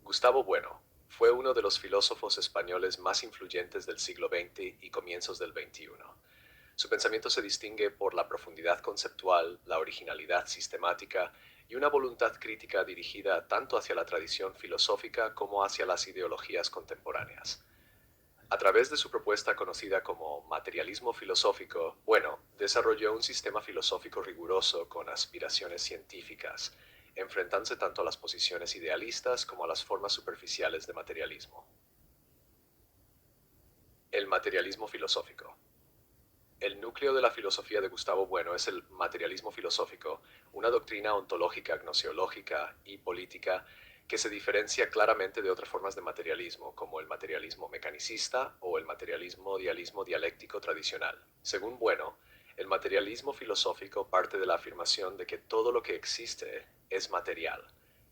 Gustavo Bueno fue uno de los filósofos españoles más influyentes del siglo XX y comienzos del XXI. Su pensamiento se distingue por la profundidad conceptual, la originalidad sistemática y una voluntad crítica dirigida tanto hacia la tradición filosófica como hacia las ideologías contemporáneas. A través de su propuesta conocida como materialismo filosófico, Bueno desarrolló un sistema filosófico riguroso con aspiraciones científicas, enfrentándose tanto a las posiciones idealistas como a las formas superficiales de materialismo. El materialismo filosófico. El núcleo de la filosofía de Gustavo Bueno es el materialismo filosófico, una doctrina ontológica, gnoseológica y política que se diferencia claramente de otras formas de materialismo, como el materialismo mecanicista o el materialismo dialéctico tradicional. Según Bueno, el materialismo filosófico parte de la afirmación de que todo lo que existe es material,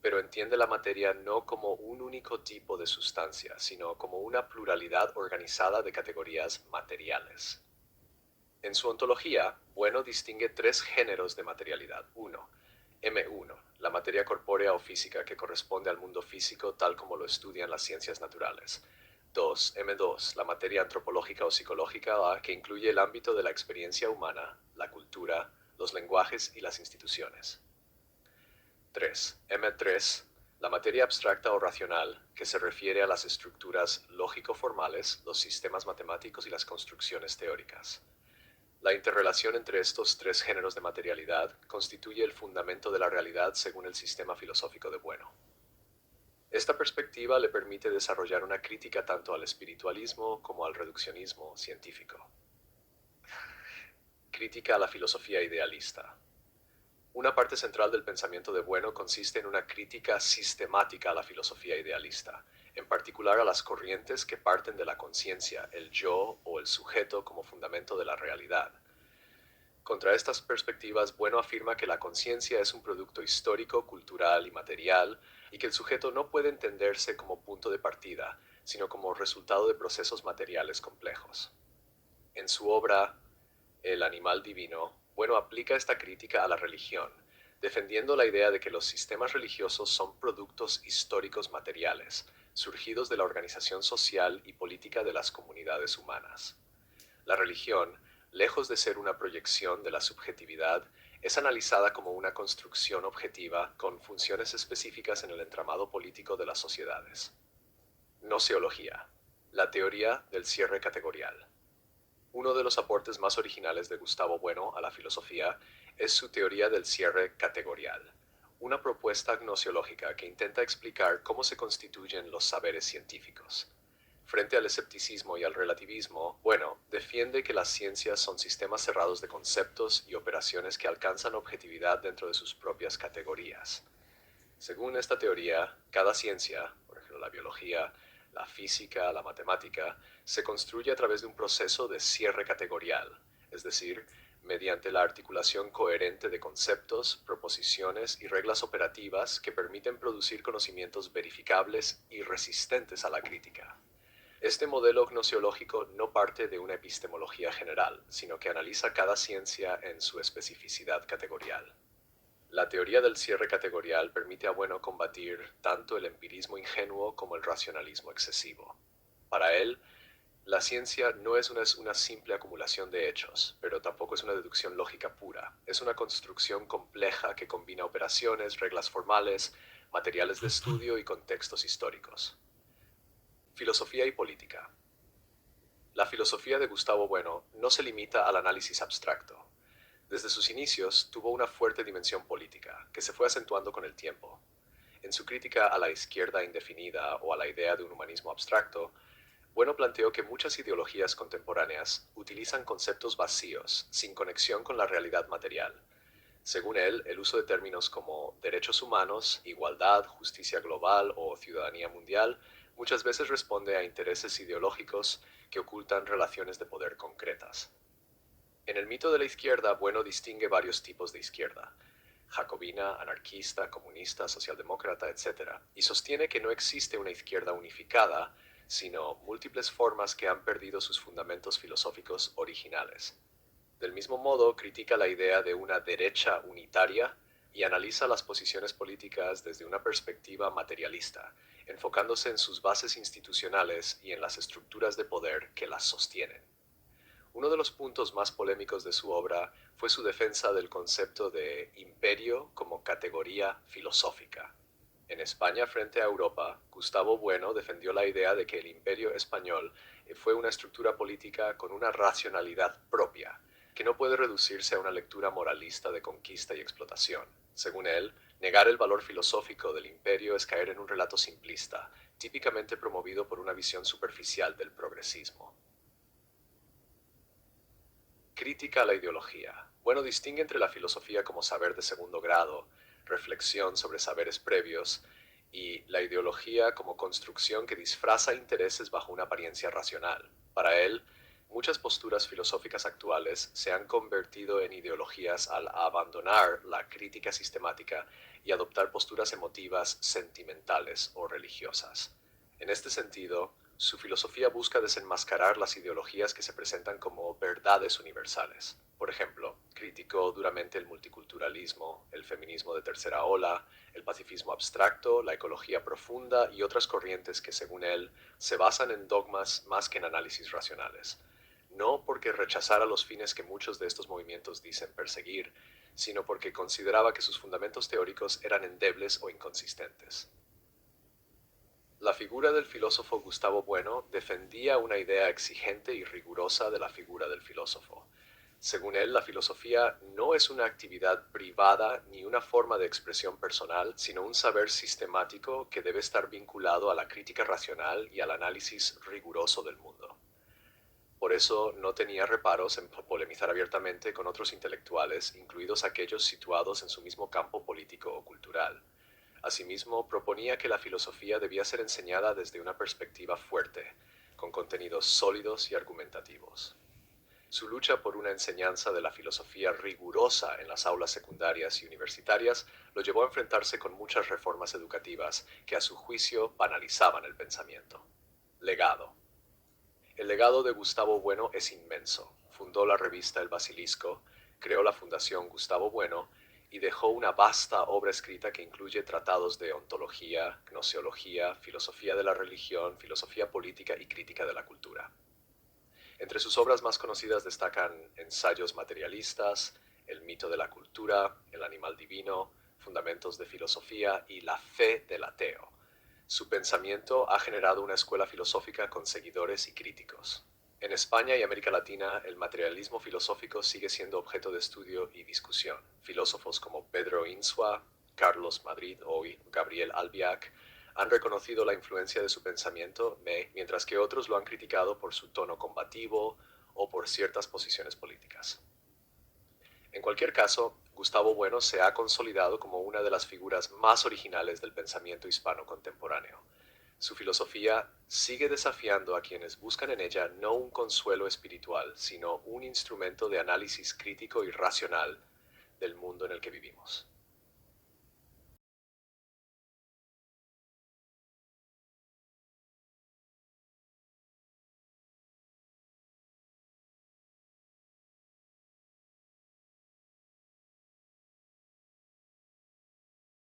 pero entiende la materia no como un único tipo de sustancia, sino como una pluralidad organizada de categorías materiales. En su ontología, Bueno distingue tres géneros de materialidad. 1. M1, la materia corpórea o física que corresponde al mundo físico tal como lo estudian las ciencias naturales. 2. M2, la materia antropológica o psicológica que incluye el ámbito de la experiencia humana, la cultura, los lenguajes y las instituciones. 3. M3, la materia abstracta o racional que se refiere a las estructuras lógico-formales, los sistemas matemáticos y las construcciones teóricas. La interrelación entre estos tres géneros de materialidad constituye el fundamento de la realidad según el sistema filosófico de Bueno. Esta perspectiva le permite desarrollar una crítica tanto al espiritualismo como al reduccionismo científico. Crítica a la filosofía idealista. Una parte central del pensamiento de Bueno consiste en una crítica sistemática a la filosofía idealista, en particular a las corrientes que parten de la conciencia, el yo o el sujeto como fundamento de la realidad. Contra estas perspectivas, Bueno afirma que la conciencia es un producto histórico, cultural y material, y que el sujeto no puede entenderse como punto de partida, sino como resultado de procesos materiales complejos. En su obra El animal divino, Bueno aplica esta crítica a la religión, defendiendo la idea de que los sistemas religiosos son productos históricos materiales, surgidos de la organización social y política de las comunidades humanas. La religión, lejos de ser una proyección de la subjetividad, es analizada como una construcción objetiva con funciones específicas en el entramado político de las sociedades. Gnoseología, la teoría del cierre categorial. Uno de los aportes más originales de Gustavo Bueno a la filosofía es su teoría del cierre categorial, una propuesta gnoseológica que intenta explicar cómo se constituyen los saberes científicos. Frente al escepticismo y al relativismo, Bueno defiende que las ciencias son sistemas cerrados de conceptos y operaciones que alcanzan objetividad dentro de sus propias categorías. Según esta teoría, cada ciencia, por ejemplo la biología, la física, la matemática, se construye a través de un proceso de cierre categorial, es decir, mediante la articulación coherente de conceptos, proposiciones y reglas operativas que permiten producir conocimientos verificables y resistentes a la crítica. Este modelo gnoseológico no parte de una epistemología general, sino que analiza cada ciencia en su especificidad categorial. La teoría del cierre categorial permite a Bueno combatir tanto el empirismo ingenuo como el racionalismo excesivo. Para él, la ciencia no es una simple acumulación de hechos, pero tampoco es una deducción lógica pura. Es una construcción compleja que combina operaciones, reglas formales, materiales de estudio y contextos históricos. Filosofía y política. La filosofía de Gustavo Bueno no se limita al análisis abstracto. Desde sus inicios tuvo una fuerte dimensión política, que se fue acentuando con el tiempo. En su crítica a la izquierda indefinida o a la idea de un humanismo abstracto, Bueno planteó que muchas ideologías contemporáneas utilizan conceptos vacíos, sin conexión con la realidad material. Según él, el uso de términos como derechos humanos, igualdad, justicia global o ciudadanía mundial muchas veces responde a intereses ideológicos que ocultan relaciones de poder concretas. En el mito de la izquierda, Bueno distingue varios tipos de izquierda: jacobina, anarquista, comunista, socialdemócrata, etc., y sostiene que no existe una izquierda unificada, sino múltiples formas que han perdido sus fundamentos filosóficos originales. Del mismo modo, critica la idea de una derecha unitaria y analiza las posiciones políticas desde una perspectiva materialista, enfocándose en sus bases institucionales y en las estructuras de poder que las sostienen. Uno de los puntos más polémicos de su obra fue su defensa del concepto de imperio como categoría filosófica. En España frente a Europa, Gustavo Bueno defendió la idea de que el imperio español fue una estructura política con una racionalidad propia, que no puede reducirse a una lectura moralista de conquista y explotación. Según él, negar el valor filosófico del imperio es caer en un relato simplista, típicamente promovido por una visión superficial del progresismo. Crítica a la ideología. Bueno distingue entre la filosofía como saber de segundo grado, reflexión sobre saberes previos, y la ideología como construcción que disfraza intereses bajo una apariencia racional. Para él, muchas posturas filosóficas actuales se han convertido en ideologías al abandonar la crítica sistemática y adoptar posturas emotivas, sentimentales o religiosas. En este sentido, su filosofía busca desenmascarar las ideologías que se presentan como verdades universales. Por ejemplo, criticó duramente el multiculturalismo, el feminismo de tercera ola, el pacifismo abstracto, la ecología profunda y otras corrientes que, según él, se basan en dogmas más que en análisis racionales. No porque rechazara los fines que muchos de estos movimientos dicen perseguir, sino porque consideraba que sus fundamentos teóricos eran endebles o inconsistentes. La figura del filósofo Gustavo Bueno defendía una idea exigente y rigurosa de la figura del filósofo. Según él, la filosofía no es una actividad privada ni una forma de expresión personal, sino un saber sistemático que debe estar vinculado a la crítica racional y al análisis riguroso del mundo. Por eso no tenía reparos en polemizar abiertamente con otros intelectuales, incluidos aquellos situados en su mismo campo político o cultural. Asimismo, proponía que la filosofía debía ser enseñada desde una perspectiva fuerte, con contenidos sólidos y argumentativos. Su lucha por una enseñanza de la filosofía rigurosa en las aulas secundarias y universitarias lo llevó a enfrentarse con muchas reformas educativas que a su juicio banalizaban el pensamiento. Legado. El legado de Gustavo Bueno es inmenso. Fundó la revista El Basilisco, creó la Fundación Gustavo Bueno y dejó una vasta obra escrita que incluye tratados de ontología, gnoseología, filosofía de la religión, filosofía política y crítica de la cultura. Entre sus obras más conocidas destacan Ensayos materialistas, El mito de la cultura, El animal divino, Fundamentos de filosofía y La fe del ateo. Su pensamiento ha generado una escuela filosófica con seguidores y críticos. En España y América Latina, el materialismo filosófico sigue siendo objeto de estudio y discusión. Filósofos como Pedro Insua, Carlos Madrid o Gabriel Albiac han reconocido la influencia de su pensamiento, mientras que otros lo han criticado por su tono combativo o por ciertas posiciones políticas. En cualquier caso, Gustavo Bueno se ha consolidado como una de las figuras más originales del pensamiento hispano contemporáneo. Su filosofía sigue desafiando a quienes buscan en ella no un consuelo espiritual, sino un instrumento de análisis crítico y racional del mundo en el que vivimos.